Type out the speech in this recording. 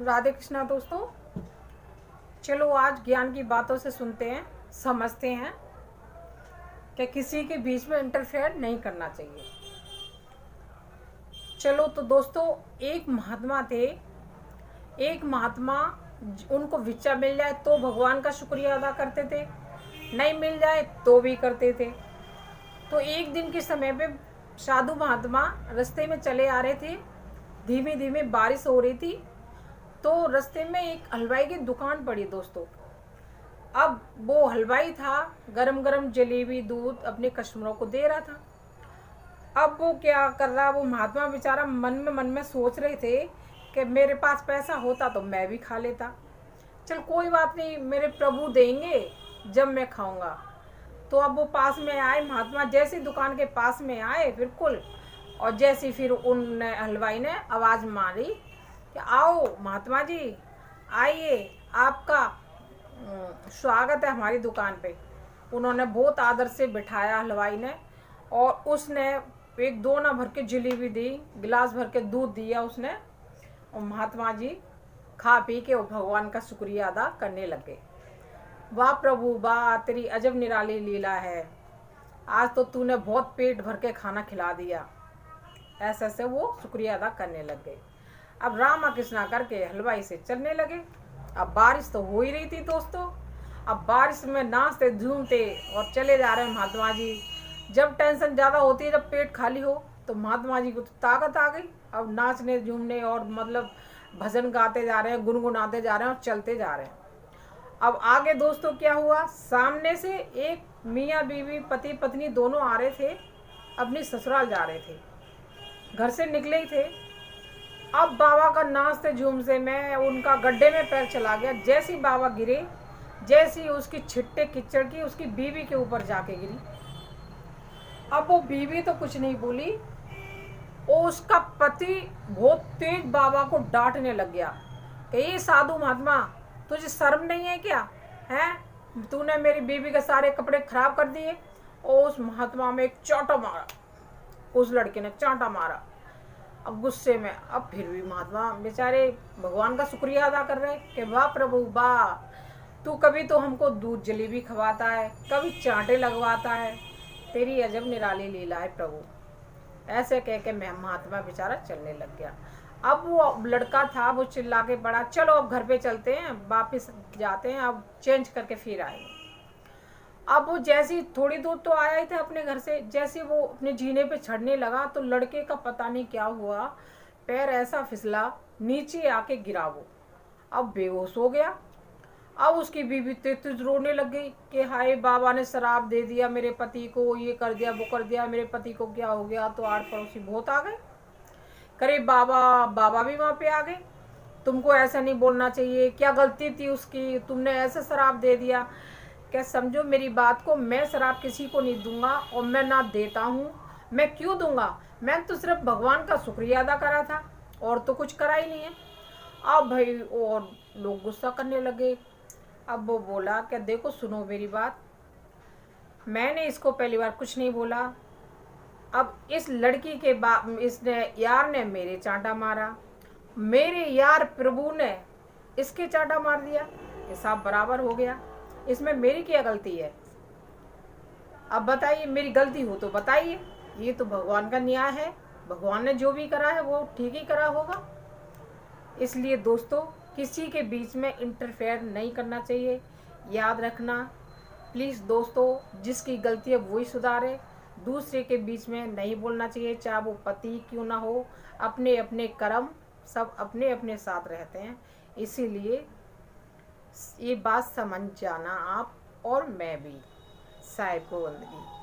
राधे कृष्णा दोस्तों। चलो आज ज्ञान की बातों से सुनते हैं, समझते हैं कि किसी के बीच में इंटरफेयर नहीं करना चाहिए। चलो तो दोस्तों, एक महात्मा थे। एक महात्मा, उनको विचा मिल जाए तो भगवान का शुक्रिया अदा करते थे, नहीं मिल जाए तो भी करते थे। तो एक दिन के समय पे साधु महात्मा रास्ते में चले आ रहे थे। धीमे धीमे बारिश हो रही थी, तो रास्ते में एक हलवाई की दुकान पड़ी दोस्तों। अब वो हलवाई था, गरम गरम जलेबी दूध अपने कस्टमरों को दे रहा था। अब वो क्या कर रहा, वो महात्मा बेचारा मन में सोच रहे थे कि मेरे पास पैसा होता तो मैं भी खा लेता। चल कोई बात नहीं, मेरे प्रभु देंगे जब मैं खाऊंगा। तो अब वो पास में आए, महात्मा जैसे दुकान के पास में आए बिल्कुल, और जैसे फिर उन हलवाई ने आवाज़ मारी कि आओ महात्मा जी, आइए, आपका स्वागत है हमारी दुकान पे। उन्होंने बहुत आदर से बिठाया हलवाई ने, और उसने एक दोना भर के जलेबी दी, गिलास भर के दूध दिया उसने, और महात्मा जी खा पी के वो भगवान का शुक्रिया अदा करने लगे। वाह प्रभु वाह, तेरी अजब निराली लीला है, आज तो तूने बहुत पेट भर के खाना खिला दिया। ऐसे ऐसे वो शुक्रिया अदा करने लग गए। अब रामा कृष्णा करके हलवाई से चलने लगे। अब बारिश तो हो ही रही थी दोस्तों। अब बारिश में नाचते झूमते और चले जा रहे हैं महात्मा जी। जब टेंशन ज़्यादा होती है, जब पेट खाली हो, तो महात्मा जी को तो ताकत आ गई। अब नाचने झूमने और मतलब भजन गाते जा रहे हैं, गुनगुनाते जा रहे हैं और चलते जा रहे हैं। अब आगे दोस्तों क्या हुआ, सामने से एक मियाँ बीवी पति पत्नी दोनों आ रहे थे, अपनी ससुराल जा रहे थे, घर से निकले ही थे। अब बाबा का नाचते झूमते में उनका गड्ढे में पैर चला गया। जैसी बाबा गिरे, जैसी उसकी छिट्टे कीचड़ की उसकी बीवी के ऊपर जाके गिरी। अब वो बीवी तो कुछ नहीं बोली, और उसका पति बहुत तेज बाबा को डांटने लग गया कि ये साधु महात्मा, तुझे शर्म नहीं है क्या, है? तूने मेरी बीवी के सारे कपड़े खराब कर दिए। और उस महात्मा में एक चांटा मारा, उस लड़के ने चांटा मारा। अब गुस्से में, अब फिर भी महात्मा बेचारे भगवान का शुक्रिया अदा कर रहे कि वाह प्रभु वाह, तू कभी तो हमको दूध जलेबी खवाता है, कभी चांटे लगवाता है, तेरी अजब निराली लीला है प्रभु। ऐसे कह के मैं महात्मा बेचारा चलने लग गया। अब वो लड़का था, वो चिल्ला के पड़ा, चलो अब घर पे चलते हैं, वापस जाते हैं, अब चेंज करके फिर आएंगे। अब वो जैसी थोड़ी दूर तो आया ही था अपने घर से, जैसे वो अपने जीने पे चढ़ने लगा तो लड़के का पता नहीं क्या हुआ, पैर ऐसा फिसला, नीचे आके गिरा वो। अब बेहोश हो गया। अब उसकी बीवी तेज रोने लग गई कि हाय बाबा ने शराब दे दिया मेरे पति को, ये कर दिया वो कर दिया, मेरे पति को क्या हो गया। तो आड़ पड़ोसी बहुत आ गए, करे बाबा बाबा भी वहाँ पे आ गए, तुमको ऐसा नहीं बोलना चाहिए, क्या गलती थी उसकी, तुमने ऐसे शराब दे दिया। क्या समझो मेरी बात को, मैं शराब किसी को नहीं दूंगा, और मैं ना देता हूँ। मैं क्यों दूंगा, मैं तो सिर्फ भगवान का शुक्रिया अदा करा था, और तो कुछ करा ही नहीं है। अब भाई और लोग गुस्सा करने लगे। अब वो बोला क्या, देखो सुनो मेरी बात, मैंने इसको पहली बार कुछ नहीं बोला। अब इस लड़की के इसने यार ने मेरे चांटा मारा, मेरे यार प्रभु ने इसके चांटा मार दिया, हिसाब बराबर हो गया, इसमें मेरी क्या गलती है? अब बताइए, मेरी गलती हो तो बताइए, ये तो भगवान का न्याय है, भगवान ने जो भी करा है वो ठीक ही करा होगा। इसलिए दोस्तों, किसी के बीच में इंटरफेयर नहीं करना चाहिए, याद रखना प्लीज़ दोस्तों, जिसकी गलती है वही सुधारे, दूसरे के बीच में नहीं बोलना चाहिए, चाहे वो पति क्यों ना हो। अपने अपने कर्म सब अपने अपने साथ रहते हैं, इसीलिए ये बात समझ जाना आप और मैं भी। साहिब को बंदगी।